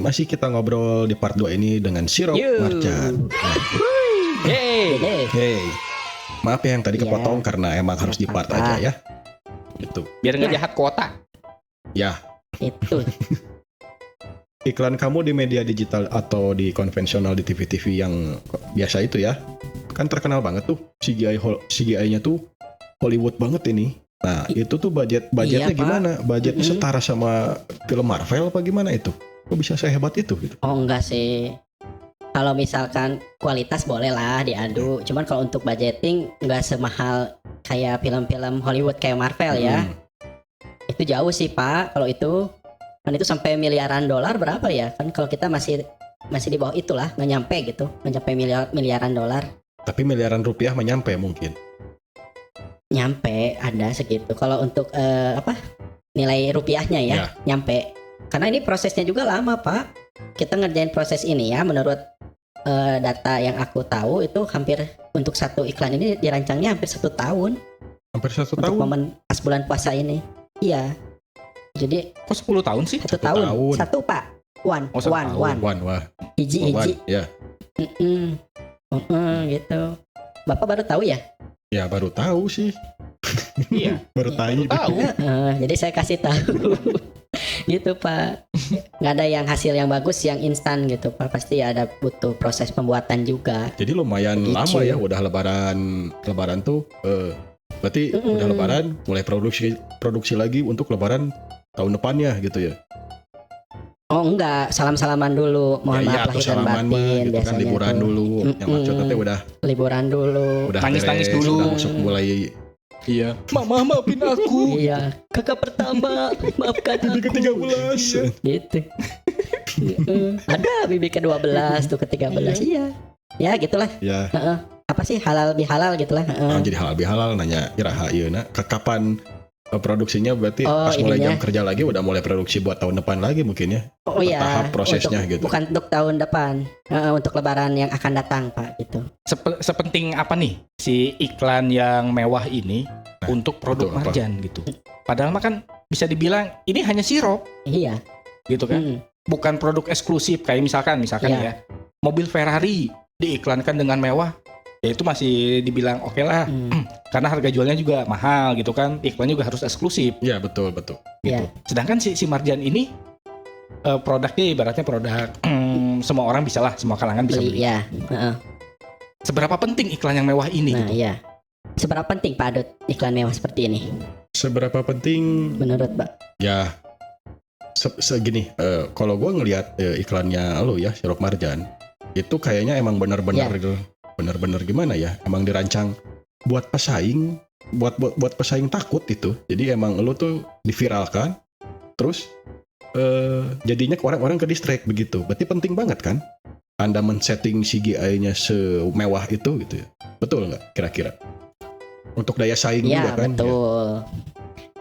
masih kita ngobrol di part 2 ini dengan Sirop Marjan. Nah, hey. Maaf ya yang tadi kepotong karena emang harus di part aja ya. Gitu. Biar nggak jahat kuota. Ya. Itu. Iklan kamu di media digital atau di konvensional di TV-TV yang biasa itu ya, kan terkenal banget tuh CGI-nya tuh Hollywood banget ini. Nah itu tuh budgetnya Iya, gimana? Budgetnya setara sama film Marvel apa gimana itu? Kok bisa sehebat itu gitu? Oh enggak sih. Kalau misalkan kualitas boleh lah diadu. Cuman kalau untuk budgeting nggak semahal kayak film-film Hollywood kayak Marvel ya. Itu jauh sih Pak. Kalau itu kan itu sampai miliaran dolar berapa ya? Kan kalau kita masih di bawah itulah, nggak nyampe gitu, nggak nyampe miliaran dolar. Tapi miliaran rupiah menyampe mungkin. Nyampe ada segitu. Kalau untuk nilai rupiahnya ya, nyampe. Karena ini prosesnya juga lama Pak. Kita ngerjain proses ini ya, menurut data yang aku tahu itu hampir untuk satu iklan ini dirancangnya hampir 1 tahun. Hampir 1 tahun? Untuk momen pas bulan puasa ini. Iya. Jadi kok 10 tahun sih? 1 tahun. 1 Pak. One. Wah. Hiji. Ya. Gitu. Bapak baru tahu ya? Ya baru tahu sih. Iya. baru tahu. Jadi saya kasih tahu. Gitu Pak. Nggak ada yang hasil yang bagus yang instan gitu Pak. Pasti ada butuh proses pembuatan juga. Jadi lumayan lama ya udah lebaran tuh. Berarti udah lebaran mulai produksi lagi untuk lebaran tahun depannya gitu ya. Oh enggak, salam-salaman dulu. Mohon maaf lahir dan batin gitu kan, liburan tuh. Dulu. Yang maksudnya teh udah liburan dulu. Udah nangis dulu. Udah masuk mulai. Iya. Mama maafin aku. Iya. Kakak pertama, maafkan aku. Ke-13. Gitu. Ada bibi ke-12 tuh ke-13. Iya. Ya gitulah. Ya. Apa sih halal bihalal gitulah. Jadi halal bihalal nanya iraha ieu kapan produksinya berarti pas mulai jam kerja lagi udah mulai produksi buat tahun depan lagi mungkin ya. Oh iya. Tahap prosesnya gitu. Bukan untuk tahun depan. Untuk lebaran yang akan datang Pak gitu. Sepenting apa nih si iklan yang mewah ini untuk produk Marjan gitu. Padahal mah kan bisa dibilang ini hanya sirup. Iya. Gitu kan. Bukan produk eksklusif kayak misalkan ya. Mobil Ferrari diiklankan dengan mewah. Ya itu masih dibilang oke lah. Karena harga jualnya juga mahal gitu kan. Iklannya juga harus eksklusif. Iya betul. Gitu. Ya. Sedangkan si Marjan ini produknya ibaratnya produk semua orang bisa lah, semua kalangan bisa beli. Iya. Seberapa penting iklan yang mewah ini? Nah iya. Seberapa penting Pak Adut iklan mewah seperti ini? Seberapa penting? Menurut Pak? Ya segini. Kalau gue ngelihat iklannya lo ya Sirop Marjan itu kayaknya emang benar-benar gimana ya? Emang dirancang buat pesaing, buat pesaing takut itu. Jadi emang lo tuh diviralkan, terus jadinya orang-orang ke distract begitu. Berarti penting banget kan? Anda men-setting CGI-nya semewah itu gitu ya. Betul nggak kira-kira? Untuk daya saing juga kan?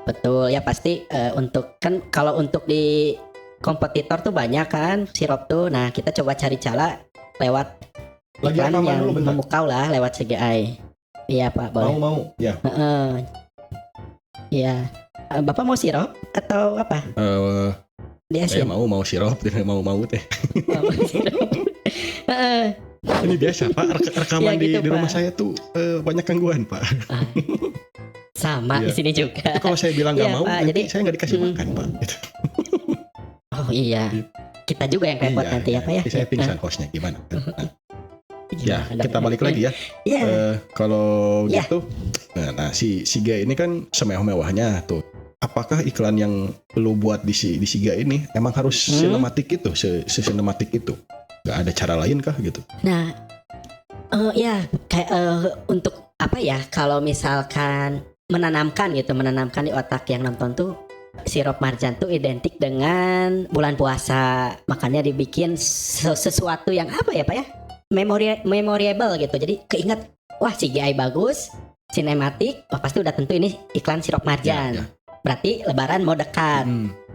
Betul. Ya pasti untuk kan kalau untuk di kompetitor tuh banyak kan sirup tuh. Nah kita coba cari cara lewat iklan yang memukau lah lewat CGI. Iya Pak, boleh. Mau. Ya. Iya. Bapak mau sirup atau apa? Saya mau sirup, tidak mau teh. Mau sirup. Ini biasa Pak, rekaman ya, gitu, di rumah saya tuh banyak gangguan Pak. Sama di sini juga. Itu kalau saya bilang nggak mau, Pak, jadi saya nggak dikasih makan Pak. Gitu. Oh iya, kita juga yang repot nanti ya Pak ya. Saya pingsan hostnya gimana? Ya kita balik lagi ya. Kalau gitu, nah si Siga ini kan semewah-mewahnya tuh. Apakah iklan yang lu buat di Siga ini emang harus sinematik itu, sinematik itu? Gak ada cara lain kah gitu? Nah, ya kayak untuk apa ya? Kalau misalkan menanamkan di otak yang nonton tuh Sirop Marjan tuh identik dengan bulan puasa, makanya dibikin sesuatu yang apa ya Pak ya? Memorable gitu. Jadi keinget, wah CGI bagus, sinematik, wah pasti udah tentu ini iklan Sirop Marjan. Ya. Berarti lebaran mau dekat.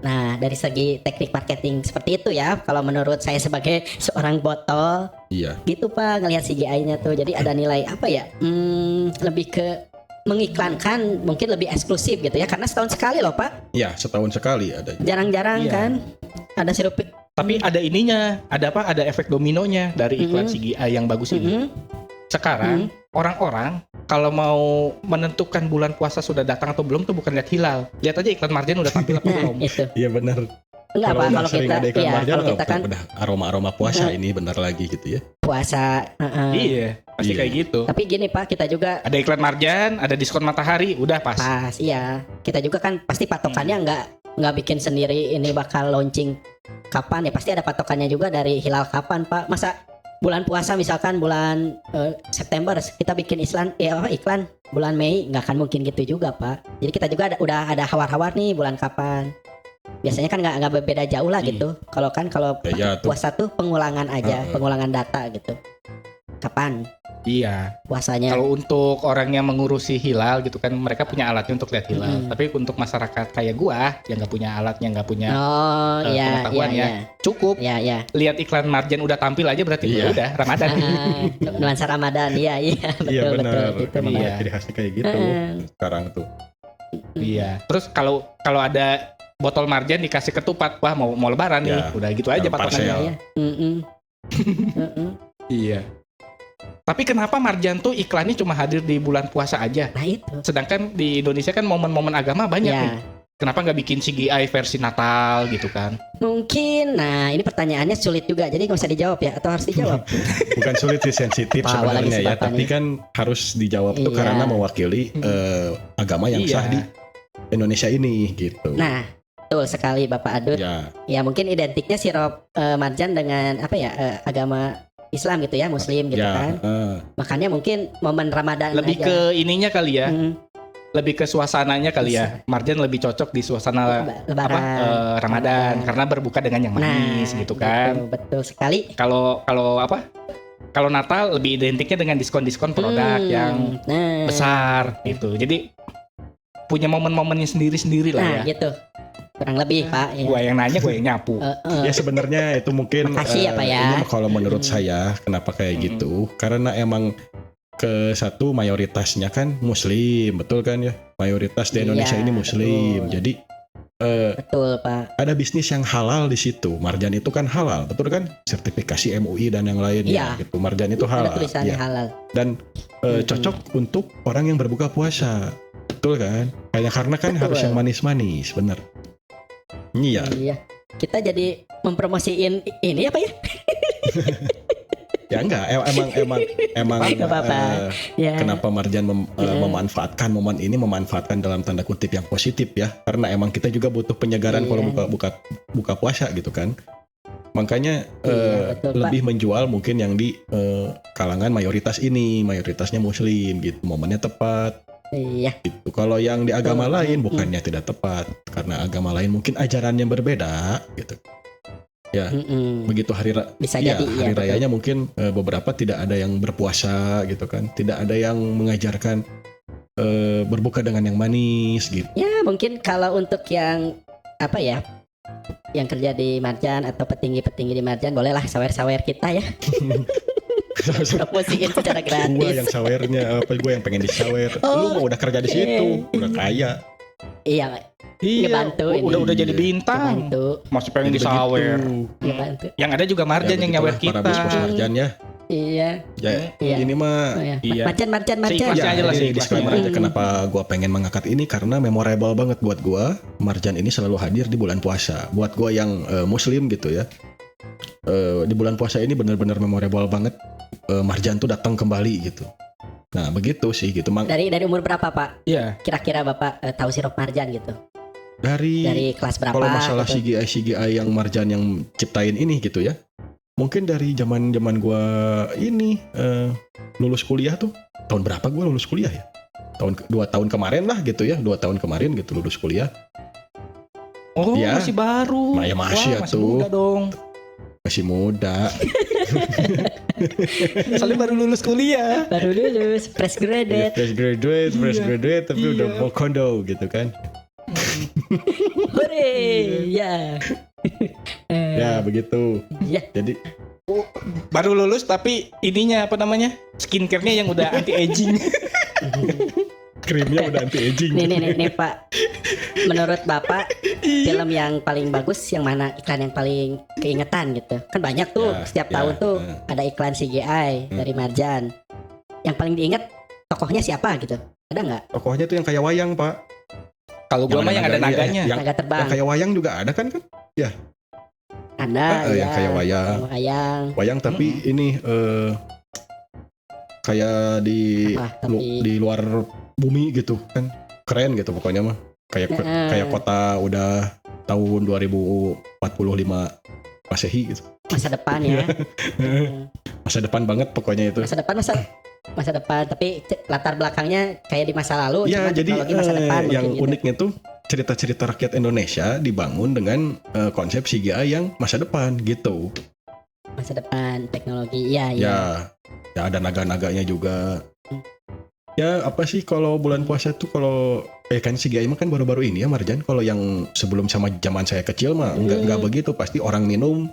Nah dari segi teknik marketing seperti itu ya. Kalau menurut saya sebagai seorang botol, gitu Pak ngelihat CGI-nya tuh. Jadi ada nilai apa ya? Lebih ke mengiklankan, mungkin lebih eksklusif gitu ya. Karena setahun sekali loh Pak. Iya setahun sekali ada. Jarang-jarang kan ada Tapi ada ininya, ada apa? Ada efek dominonya dari iklan CGI yang bagus ini. Sekarang orang-orang kalau mau menentukan bulan puasa sudah datang atau belum tuh bukan lihat hilal. Lihat aja iklan Marjan udah tampil apa belum. Itu. Iya benar. Enggak Pak, kalau sering kita ada iklan Marjan, kalau kita kan udah aroma-aroma puasa ini bentar lagi gitu ya. puasa, Iya, pasti Iya. kayak gitu. tapi gini Pak, kita juga Ada iklan Marjan, ada diskon matahari, udah pas. pas, iya. Kita juga kan pasti patokannya nggak bikin sendiri ini bakal launching kapan ya, pasti ada patokannya juga dari hilal kapan Pak. Masa bulan puasa misalkan bulan September kita bikin iklan bulan Mei, nggak akan mungkin gitu juga Pak. Jadi kita juga udah ada hawar-hawar nih bulan kapan. Biasanya kan nggak berbeda jauh lah gitu. Kalau Ya, tuh. puasa tuh pengulangan aja, pengulangan data gitu. Kapan Iya. puasanya? Kalau untuk orang yang mengurusi hilal gitu kan, mereka punya alatnya untuk lihat hilal. Tapi untuk masyarakat kayak gua yang nggak punya alatnya, nggak punya Oh iya pengetahuan iya cukup iya iya. lihat iklan Marjan udah tampil aja berarti Iya. ya udah Ramadan. Nuansa Ramadan, iya Iya betul benar. betul gitu. Emang Iya. ciri khasnya kayak gitu sekarang tuh. Iya. Terus kalau ada botol Marjan dikasih ketupat, wah mau lebaran nih. Ya. Udah gitu aja Kalau patokannya. parsel. Iya. Iya. Tapi kenapa Marjan tuh iklannya cuma hadir di bulan puasa aja? Nah itu. Sedangkan di Indonesia kan momen-momen agama banyak nih. Ya, Kenapa nggak bikin CGI versi Natal gitu kan? mungkin. Nah ini pertanyaannya sulit juga. Jadi nggak usah dijawab ya, atau harus dijawab? Bukan sulit sih, sensitif Tawa lagi sebenarnya si ya, Bapak tapi nih. kan harus dijawab tuh Iya. karena mewakili agama yang Iya. sah di Indonesia ini gitu. Nah betul sekali Bapak Adut. Ya, Ya mungkin identiknya sirup marjan dengan apa ya, agama Islam gitu ya, Muslim gitu ya, kan. Makanya mungkin momen Ramadan Lebih aja. ke ininya kali ya. Hmm, Lebih ke suasananya kali ya. Marjan lebih cocok di suasana Lebaran. Ramadan karena berbuka dengan yang manis gitu kan. Betul sekali. Kalau Kalau Natal lebih identiknya dengan diskon-diskon produk yang Nah, besar gitu. Jadi punya momen-momennya sendiri-sendiri lah nah ya. gitu. Kurang lebih Pak. Ya. Gua yang nanya, gua yang nyapu. ya sebenarnya itu mungkin Makasih ya, Pak, ya. ini kalau menurut saya kenapa kayak gitu? Karena emang ke satu mayoritasnya kan Muslim, betul kan ya? Mayoritas di Indonesia Iya, ini Muslim. betul. Jadi Betul Pak. ada bisnis yang halal di situ. Marjan itu kan halal, betul kan? Sertifikasi MUI dan yang lainnya Iya. gitu. Marjan itu Ada halal. tulisannya Ya. halal. Dan cocok untuk orang yang berbuka puasa. Betul kan? Karena kan Betul. harus yang manis-manis, bener. Iya. Iya. Kita jadi mempromosiin ini apa ya? Ya enggak, emang Nggak apa-apa. Ya. kenapa Marjan memanfaatkan dalam tanda kutip yang positif ya, karena emang kita juga butuh penyegaran Iya. kalau buka puasa gitu kan. Makanya Iya, betul, lebih menjual mungkin yang di kalangan mayoritas ini, mayoritasnya Muslim gitu, momennya tepat Iya. gitu. Kalau yang di agama Betul. lain bukannya tidak tepat, karena agama lain mungkin ajarannya berbeda gitu. Begitu Bisa ya, jadi hari iya, rayanya mungkin beberapa tidak ada yang berpuasa gitu kan, tidak ada yang mengajarkan berbuka dengan yang manis gitu. Ya mungkin kalau untuk yang apa ya, yang kerja di Marjan atau petinggi-petinggi di Marjan, bolehlah sawer-sawer kita ya. Promosiin secara Gua yang gratis. sawernya, gue yang pengen disawer. Oh, Lu mau udah kerja di situ, udah kaya. Iya, udah Ngebantu ini. udah jadi Iya. bintang. bantu, Masih pengen Jadi disawer. begitu. bantu. Yang ada juga Marjan Ya, yang nyawer begitulah kita. para bos-bos Marjan ya. Iya. Ya, Iya. ini mah Oh, ya. Iya. Marjan. Seikhlasnya aja lah, ini seikhlasnya. disclaimer aja kenapa gue pengen mengangkat ini, karena memorable banget buat gue. Marjan ini selalu hadir di bulan puasa. Buat gue yang Muslim gitu ya, di bulan puasa ini benar-benar memorable banget. Marjan tuh datang kembali gitu. Nah begitu sih gitu. Dari umur berapa Pak? Iya. Kira-kira Bapak tahu sirup Marjan gitu? Dari Dari kelas berapa? kalau masalah gitu? CGI yang Marjan yang ciptain ini gitu ya, mungkin dari zaman gue ini lulus kuliah tuh, tahun berapa gue lulus kuliah ya? 2 tahun kemarin lah gitu ya, 2 tahun kemarin gitu lulus kuliah. Oh, Ya. masih baru. Nah, ya masih Wah, atuh. muda dong. Masih muda. Soalnya baru lulus kuliah. Baru lulus, fresh graduate. fresh graduate tapi udah mau kondo gitu kan. Hore, ya. Ya begitu. Ya. Jadi Baru lulus tapi ininya apa namanya? Skincare-nya yang udah anti aging. krimnya udah anti aging. Nih Pak. Menurut Bapak film yang paling bagus yang mana, iklan yang paling keingetan gitu. Kan banyak tuh Ya, setiap ya, tahun tuh ya. ada iklan CGI dari Marjan. Yang paling diingat tokohnya siapa gitu? Ada nggak? Tokohnya tuh yang kayak wayang, Pak. Kalau gua mah yang ada naganya, naganya. Yang, Naga terbang. yang kayak wayang juga ada kan? Ada Yang kayak wayang. Wayang. Wayang tapi ini kayak di Apa, tapi- di luar bumi gitu kan. Keren gitu pokoknya mah. Kayak kota udah tahun 2045 Masehi gitu. Masa depan ya. Masa depan banget pokoknya itu. Masa depan tapi latar belakangnya kayak di masa lalu, Iya, cuma jadi teknologi masa depan yang mungkin gitu. uniknya tuh cerita-cerita rakyat Indonesia dibangun dengan konsep CGI yang masa depan gitu. Masa depan teknologi. Iya. Ya ada naga-naganya juga. Ya apa sih kalau bulan puasa tuh kalau kan CGI mah kan baru-baru ini ya Marjan. Kalau yang sebelum sama zaman saya kecil mah enggak begitu, pasti orang minum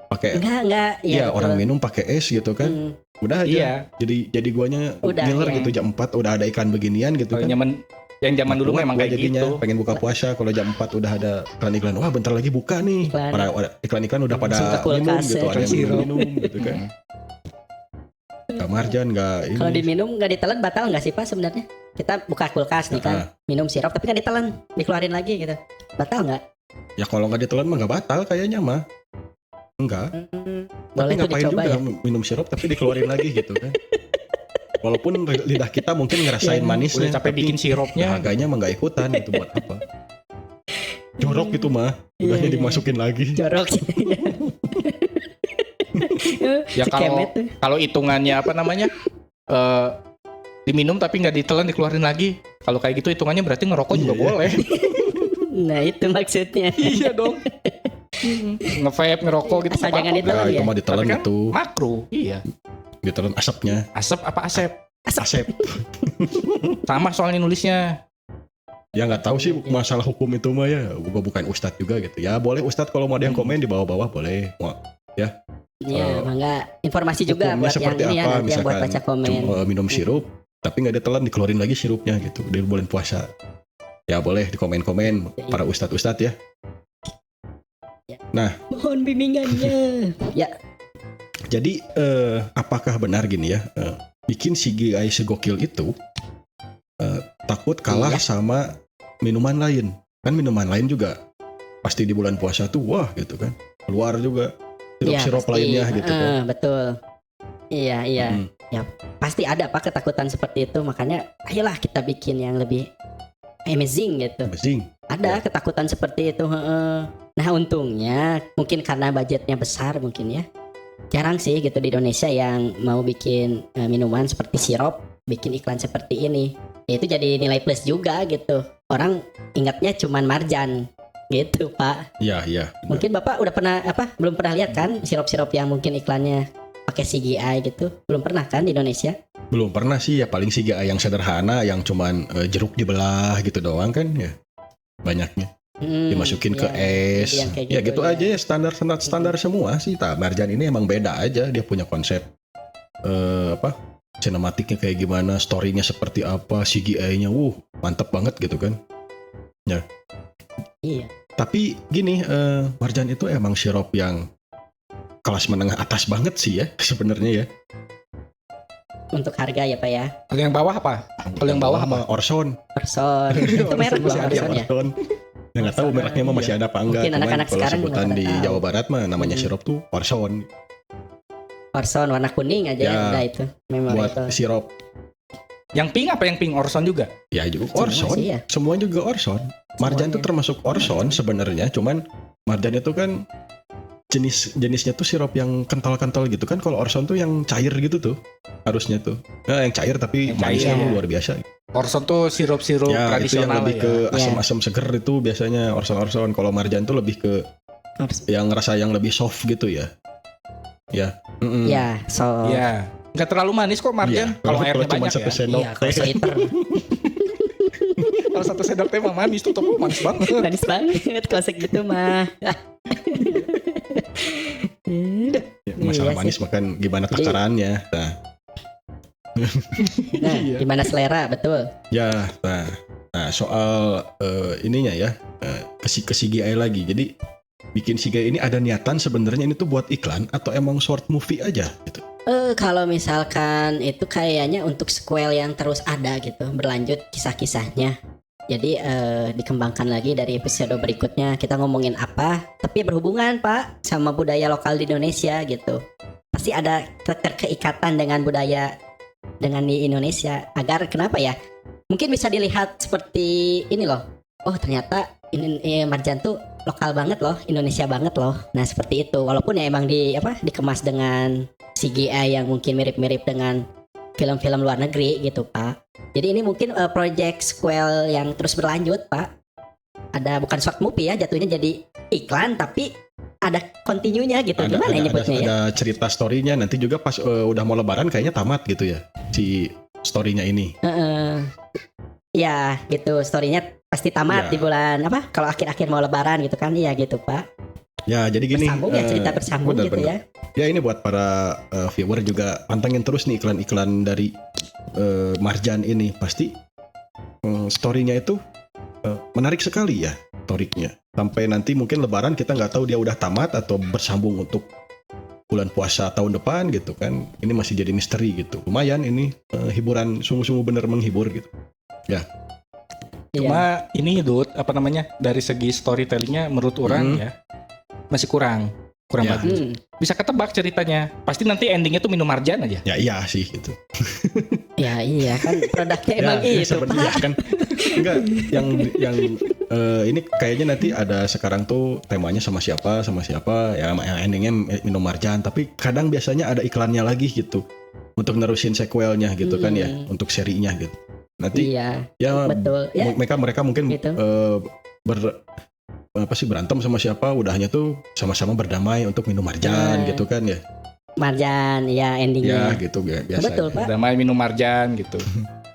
pakai Enggak. Iya, betul. orang minum pakai es gitu kan. Hmm. Udah aja. Iya. Jadi guanya Udah, ngiler ya. gitu jam 4 udah ada iklan beginian gitu Kalau kan. yang zaman dulu Muat memang gua kayak jadinya, gitu. pengen buka puasa kalau jam 4 udah ada iklan-iklan. Wah, bentar lagi buka nih. Iklan. Iklan-iklan udah pada Langsung ke kulkas, minum gitu, ya. ada yang Sirup. minum gitu kan. Gak Marjan, gak ini. Kalau diminum nggak ditelan batal nggak sih Pak sebenarnya? Kita buka kulkas nih kan, minum sirup tapi nggak ditelan, dikeluarin lagi gitu. Batal nggak? Ya kalau nggak ditelan mah nggak batal kayaknya mah. Enggak. Boleh Tapi tuh ngapain dicoba juga ya. minum sirup tapi dikeluarin lagi gitu kan. Walaupun lidah kita mungkin ngerasain Iya. manisnya. Udah capek tapi bikin sirupnya. dahaganya mah nggak ikutan gitu buat apa. Jorok gitu mah. Udahnya Iya. dimasukin lagi. Jorok. Ya Si kalau Kemet tuh. kalau hitungannya apa namanya? Diminum tapi nggak ditelan dikeluarin lagi. Kalau kayak gitu hitungannya berarti ngerokok juga Iya. boleh. Nah itu maksudnya. Iya dong. Nge-vape, ngerokok gitu. Asal apa-apa. jangan ditelan Ya, itu ya. mah ditelan Tapi kan gitu. Makro. Iya. Ditelan asapnya. Asap apa asep? Asep. Sama soalnya nulisnya. Ya nggak tahu sih masalah hukum itu mah ya. Gua bukan ustadz juga gitu. Ya boleh ustadz kalau mau ada yang komen di bawah-bawah boleh. Mau Iya, mangga informasi juga hukumnya buat yang seperti ini ya, apa, nanti yang buat misalkan baca komen. minum sirup tapi nggak ditelan dikeluarin lagi sirupnya gitu di bulan puasa. Ya boleh di komen-komen Ya, para ustadz-ustadz ya. Mohon bimbingannya. Ya, Jadi apakah benar gini ya bikin CGI segokil itu takut kalah Iya. sama minuman lain. Kan minuman lain juga pasti di bulan puasa tuh wah gitu kan. Keluar juga sirup-sirup pasti. lainnya gitu kan. Betul. Iya. Mm. Pasti ada Pak ketakutan seperti itu, makanya ayolah kita bikin yang lebih amazing gitu. Amazing. Ada ketakutan seperti itu. Heeh. Nah untungnya mungkin karena budgetnya besar mungkin ya. Jarang sih gitu di Indonesia yang mau bikin minuman seperti sirup, bikin iklan seperti ini. Ya, itu jadi nilai plus juga gitu. Orang ingatnya cuman Marjan gitu Pak. Iya. Mungkin Bapak udah pernah belum pernah lihat kan sirup-sirup yang mungkin iklannya pakai CGI gitu? Belum pernah kan di Indonesia? Belum pernah sih ya paling CGI yang sederhana yang cuman jeruk dibelah gitu doang kan ya. Banyaknya dimasukin ke es. yang kayak Ya gitu, gitu ya. aja ya standar semua sih. Marjan ini emang beda aja, dia punya konsep sinematiknya kayak gimana, storynya seperti apa, CGI-nya mantep banget gitu kan. Iya. Tapi gini, Marjan itu emang sirup yang kelas menengah atas banget sih ya sebenarnya ya. Untuk harga ya Pak ya. Kalau yang bawah apa? Kalau yang bawah apa? Sama Orson. Person. Itu merek Masih loh ada Orson ya. Orson. Ya nggak tahu mereknya mah masih ada apa enggak. Mungkin Cuman anak-anak kalau sekarang sebutan nggak di pada tahu. Jawa Barat mah namanya sirup tuh Orson. Orson warna kuning aja Ya, udah itu. Memang Buat itu. sirup. Yang pink apa yang pink Orson juga? Ya juga Semua Orson. sih ya. Semua juga Orson. Marjan tuh termasuk Orson sebenarnya, cuman Marjan itu kan jenisnya tuh sirup yang kental-kental gitu kan. Kalau Orson tuh yang cair gitu tuh harusnya tuh. Nah, yang cair tapi Yang manisnya cair. luar biasa. Orson tuh sirup-sirup Ya itu yang tradisional lebih ya. ke asam-asam seger itu biasanya Orson. Kalau Marjan tuh lebih ke yang rasa yang lebih soft gitu ya. Ya. Mm-mm. Ya, so. Iya. Nggak terlalu manis kok Marjan. Iya. Kalau airnya cuma banyak satu ya. sendok Iya, kalau teh. seliter Kalau satu sendok teh mah manis tuh tapi manis banget. manis banget kalau segitu mah. Ya, masalah Iya manis sih. makan gimana takarannya. Nah, Nah, Iya. gimana selera betul. ya, nah. Nah, soal ininya ya, ke CGI lagi. Jadi bikin CGI ini ada niatan sebenarnya ini tuh buat iklan atau emang short movie aja gitu. Kalau misalkan itu kayaknya untuk sequel yang terus ada gitu, berlanjut kisah-kisahnya. Jadi dikembangkan lagi dari episode berikutnya kita ngomongin apa, tapi berhubungan Pak sama budaya lokal di Indonesia gitu. Pasti ada keikatan dengan budaya dengan di Indonesia. Agar kenapa ya? Mungkin bisa dilihat seperti ini loh. Oh ternyata ini Marjan tuh lokal banget loh, Indonesia banget loh. Nah seperti itu. Walaupun ya emang dikemas dengan CGI yang mungkin mirip-mirip dengan film-film luar negeri gitu Pak. Jadi ini mungkin project sequel yang terus berlanjut Pak. Ada bukan short movie ya, jatuhnya jadi iklan tapi ada continue-nya gitu. Gimana nyebutnya ya? Ada cerita story-nya nanti juga pas udah mau lebaran kayaknya tamat gitu ya si story-nya ini. Ya gitu, story-nya pasti tamat di bulan apa? Kalau akhir-akhir mau lebaran gitu kan. Iya gitu Pak. Ya jadi gini, bersambung ya, cerita bersambung bener, gitu ya. Ya ini buat para viewer juga pantengin terus nih iklan-iklan dari Marjan ini. Pasti story-nya itu menarik sekali ya story-nya. Sampai nanti mungkin lebaran kita nggak tahu dia udah tamat atau bersambung untuk bulan puasa tahun depan gitu kan. Ini masih jadi misteri gitu. Lumayan ini hiburan, sungguh-sungguh bener menghibur gitu. Ya. Cuma ini Dut, apa namanya, dari segi storytellingnya menurut orang ya masih kurang bagus. Bisa ketebak ceritanya. Pasti nanti endingnya tuh minum Marjan aja. Ya iya sih gitu. Ya iya kan produknya emang itu Pak. Ya, kan. Enggak, yang ini kayaknya nanti ada sekarang tuh temanya sama siapa ya, yang endingnya minum Marjan. Tapi kadang biasanya ada iklannya lagi gitu untuk nerusin sequelnya gitu kan ya, untuk serinya gitu. Nanti ya betul ya. Mereka mungkin gitu. Berantem sama siapa, udahnya tuh sama-sama berdamai untuk minum Marjan gitu kan ya. Marjan ya endingnya. Ya gitu ya, biasa. Betul Pak. Berdamai minum Marjan gitu.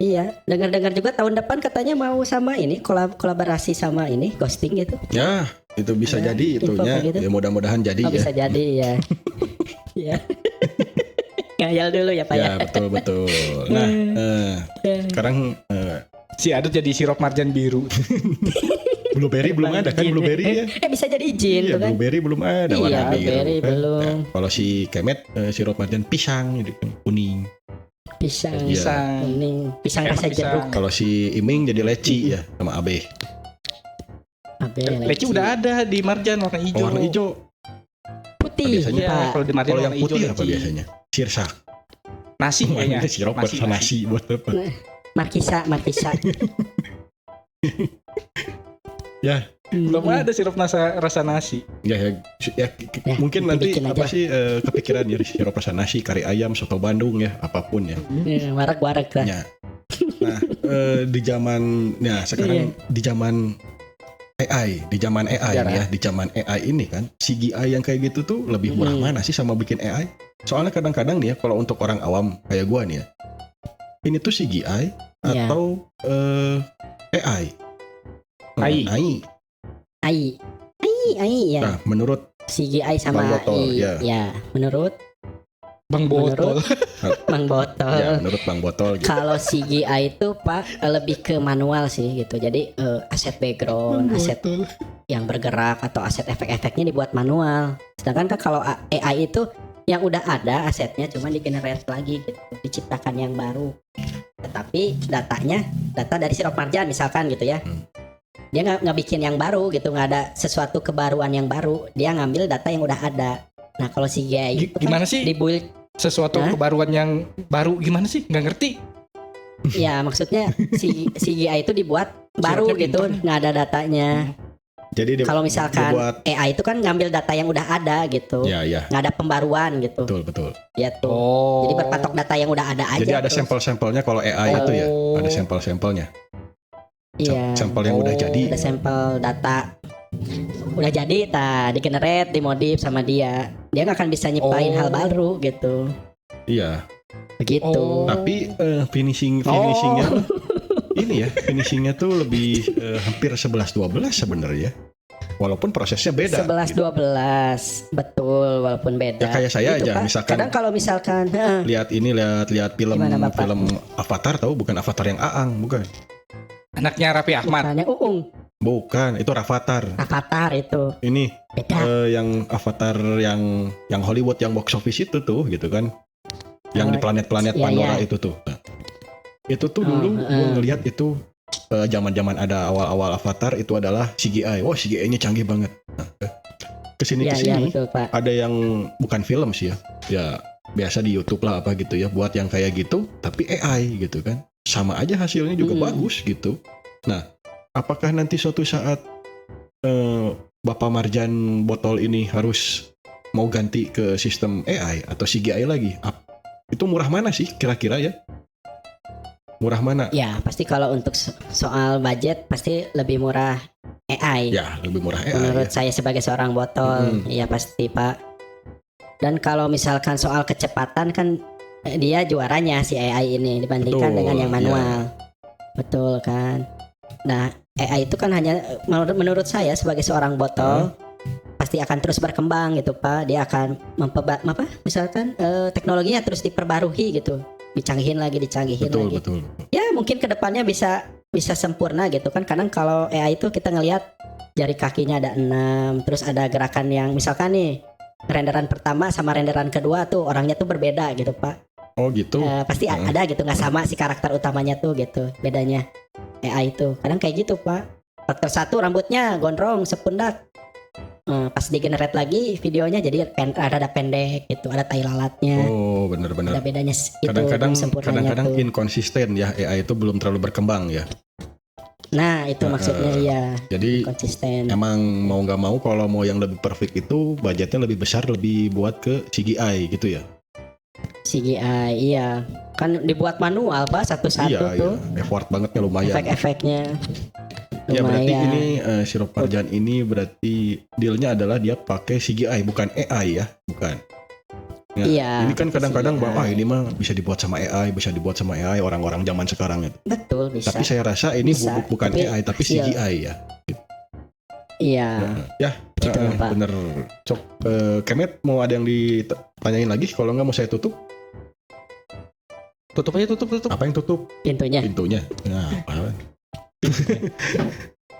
Iya, dengar-dengar juga tahun depan katanya mau sama ini kolaborasi sama ini ghosting gitu. Ya, itu bisa jadi itunya. Gitu. Ya mudah-mudahan jadi ya. Bisa jadi ya. Ya. Ngayal dulu ya Pak ya. Ya betul. Nah, sekarang si Adut jadi sirup Marjan biru. Blueberry belum ada kan blueberry ya? Bisa jadi izin iya, tuh kan? Blueberry belum ada warna biru. Blueberry belum. Nah, kalau si Kemet sirup Marjan pisang jadi kuning. Pisang kuning, pisang Emang rasa jeruk. Kalau si Iming jadi leci ya sama Abe. Leci udah ada di Marjan warna hijau. Warna hijau. Putih. Biasanya Pak. Kalau di Marjan kalau warna yang hijau putih apa biasanya? Sirsak. Nasi kayaknya. Sirup buat nasi buat apa? Markisa. Ya. Belum ada sirup rasa nasi. Ya, mungkin nanti apa sih kepikiran ya sirup rasa nasi, kari ayam, soto Bandung ya, apapun ya. Warak-warak lah. Ya. Nah, di zaman sekarang di zaman AI ya, di zaman AI ini kan CGI yang kayak gitu tuh lebih murah mana sih sama bikin AI? Soalnya kadang-kadang nih ya kalau untuk orang awam kayak gua nih ya, ini tuh CGI atau AI. AI ya. Nah, menurut CGI sama Bang Botol, ya menurut Bang Botol. Bang Botol. Ya, menurut Bang Botol gitu. Kalau CGI itu Pak lebih ke manual sih gitu. Jadi aset background, aset yang bergerak atau aset efek-efeknya dibuat manual. Sedangkan kan kalau AI itu yang udah ada asetnya cuma di-generate lagi gitu, diciptakan yang baru. Tetapi data dari sirup Marjan misalkan gitu ya. Dia nggak bikin yang baru gitu, nggak ada sesuatu kebaruan yang baru. Dia ngambil data yang udah ada. Nah kalau CGI itu gimana kan sih dibuild sesuatu kebaruan yang baru gimana sih? Nggak ngerti. Ya maksudnya CGI itu dibuat baru gitu, nggak ada datanya. Jadi kalau misalkan AI itu kan ngambil data yang udah ada gitu, nggak ada pembaruan gitu. Betul. Ya tuh. Jadi berpatok data yang udah ada aja. Jadi ada sampel-sampelnya kalau AI itu ya, ada sampel-sampelnya. Iya. Sampel yang udah jadi. Ada sampel data udah jadi, di-generate, dimodif sama dia. Dia nggak akan bisa nyiptain hal baru gitu. Iya. Begitu. Tapi finishingnya ini ya, finishingnya tuh lebih hampir 11-12 sebenarnya. Walaupun prosesnya beda. 11-12, betul, walaupun beda. Ya kayak saya gitu, aja, Pak. misalkan. Kadang kalau misalkan lihat film Avatar, tahu bukan Avatar yang Aang, bukan. Anaknya Raffi Ahmad. Bukannya Uung, Bukan, itu Rafathar. Avatar itu. Ini Beda. yang Avatar yang Hollywood yang box office itu tuh gitu kan. Yang di planet-planet iya, Pandora iya. itu tuh. Nah, itu tuh dulu gue ngelihat itu zaman-zaman ada awal-awal Avatar itu adalah CGI. Wah, CGI-nya canggih banget. Nah, kesini Iya, kesini betul, Pak. ada yang bukan film sih ya. Ya biasa di YouTube lah apa gitu ya, buat yang kayak gitu tapi AI gitu kan. Sama aja hasilnya juga bagus gitu. Nah, apakah nanti suatu saat Bapak Marjan botol ini harus mau ganti ke sistem AI atau CGI lagi? Itu murah mana sih kira-kira ya? Murah mana? Ya, pasti kalau untuk soal budget pasti lebih murah AI. Ya, lebih murah AI. Menurut Ya. saya sebagai seorang botol, ya pasti, Pak. Dan kalau misalkan soal kecepatan kan dia juaranya si AI ini dibandingkan Betul, dengan yang ya. manual. Betul kan? Nah, AI itu kan hanya menurut saya sebagai seorang botol pasti akan terus berkembang gitu, Pak. Dia akan misalkan teknologinya terus diperbarui gitu. Dicanggihin Betul, lagi. betul. Ya, mungkin kedepannya bisa sempurna gitu kan. Kadang kalau AI itu kita ngelihat jari kakinya ada 6, terus ada gerakan yang misalkan nih renderan pertama sama renderan kedua tuh orangnya tuh berbeda gitu, Pak. Oh gitu. Pasti ada gitu, nggak sama si karakter utamanya tuh gitu bedanya AI itu. Kadang kayak gitu, Pak. Faktor 1 rambutnya gondrong sepundak. Pas di-generate lagi videonya jadi ada pendek gitu, ada tai lalatnya. Oh, benar-benar. Ada bedanya itu Kadang-kadang belum sempurnanya kadang-kadang tuh. inkonsisten ya, AI itu belum terlalu berkembang ya. Nah, itu maksudnya ya Jadi konsisten. emang mau nggak mau kalau mau yang lebih perfect itu budgetnya lebih besar, lebih buat ke CGI gitu ya. CGI iya. Kan dibuat manual, Pak, satu-satu Iya, tuh. iya. Effort bangetnya lumayan. Efek-efeknya. Ya berarti Lumayan. ini sirup marjan ini berarti dealnya adalah dia pakai CGI bukan AI ya, bukan. Ya, Iya. ini kan kadang-kadang CGI. bahwa ini mah bisa dibuat sama AI, orang-orang zaman sekarang itu. Betul, bisa. Tapi saya rasa ini Bisa, bukan tapi AI tapi hasil. CGI ya. Iya. Ya, Gitu, Pak. bener. Cok, Kemet mau ada yang ditanyain lagi? Kalau nggak mau saya tutup. Tutup aja, tutup. Apa yang tutup? Pintunya. Pintunya. Nah, apa?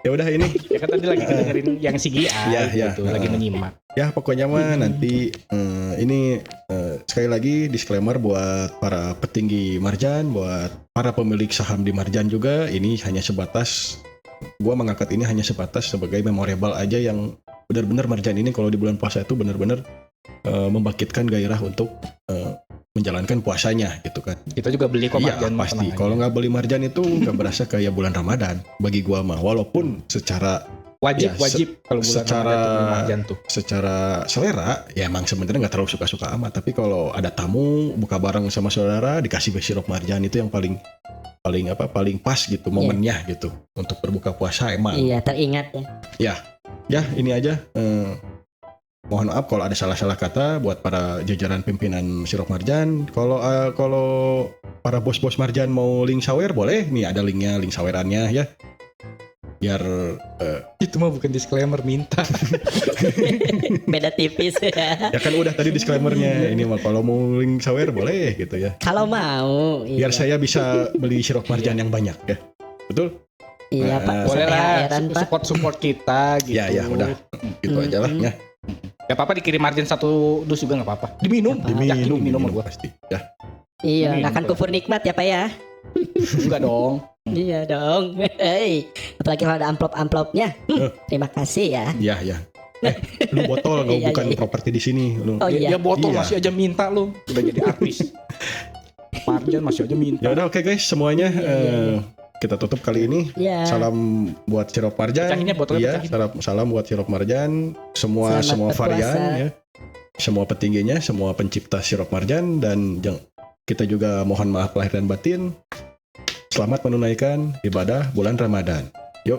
Ya udah ini. Ya kan tadi lagi dengerin yang CGI Ya, gitu, lagi menyimak. Ya pokoknya mah nanti ini sekali lagi disclaimer buat para petinggi Marjan, buat para pemilik saham di Marjan juga, ini hanya sebatas, gua mengangkat ini hanya sebatas sebagai memorable aja yang benar-benar Marjan ini kalau di bulan puasa itu benar-benar membangkitkan gairah untuk menjalankan puasanya gitu kan. Kita juga beli kok Iya Marjan, pasti. tenang aja. Kalau nggak beli Marjan itu nggak berasa kayak bulan Ramadan bagi gua mah, walaupun secara wajib kalau bulan secara- Ramadan tuh beli Marjan tuh. secara selera ya emang sebenarnya nggak terlalu suka-suka amat, tapi kalau ada tamu buka bareng sama saudara dikasih sirup marjan itu yang paling pas gitu momennya gitu untuk berbuka puasa emang. Iya, teringat ya. Ya ini aja, mohon maaf kalau ada salah-salah kata buat para jajaran pimpinan sirup marjan. Kalau para bos-bos marjan mau link sawer boleh, nih ada linknya, link sawerannya ya, biar Itu mah bukan disclaimer, minta. Beda tipis. ya kan udah tadi disclaimernya, ini mah kalau mau link sawer boleh gitu ya. Kalau mau. Biar Iya. saya bisa beli sirup marjan yang banyak ya. Betul? Iya, Pak. Boleh lah, THR-an, Pak. support kita gitu. Ya, udah. Gitu aja lah ya. Gak apa-apa dikirim Marjan 1 dus juga gak apa-apa. Diminum, yakin diminum sama gua. pasti. Ya. Iya, Ini nggak akan info. kufur nikmat ya, Pak ya. Enggak dong. Iya dong. Hei, apalagi kalau ada amplop-amplopnya. Terima kasih ya. Ya. Lu botol nggak Iya, bukan iya. properti di sini lu. Oh iya. Dia botol Iya. masih aja minta lu. Udah jadi artis. Marjan masih aja minta. Ya udah oke guys semuanya, kita tutup kali ini. Iya. Salam buat sirup marjan. Pecahin ya, botolnya Iya, pecahin. salam buat sirup marjan. Semua Selamat varian berpuasa. ya. Semua petingginya, semua pencipta sirup marjan, dan kita juga mohon maaf lahir dan batin. Selamat menunaikan ibadah bulan Ramadan. Yuk.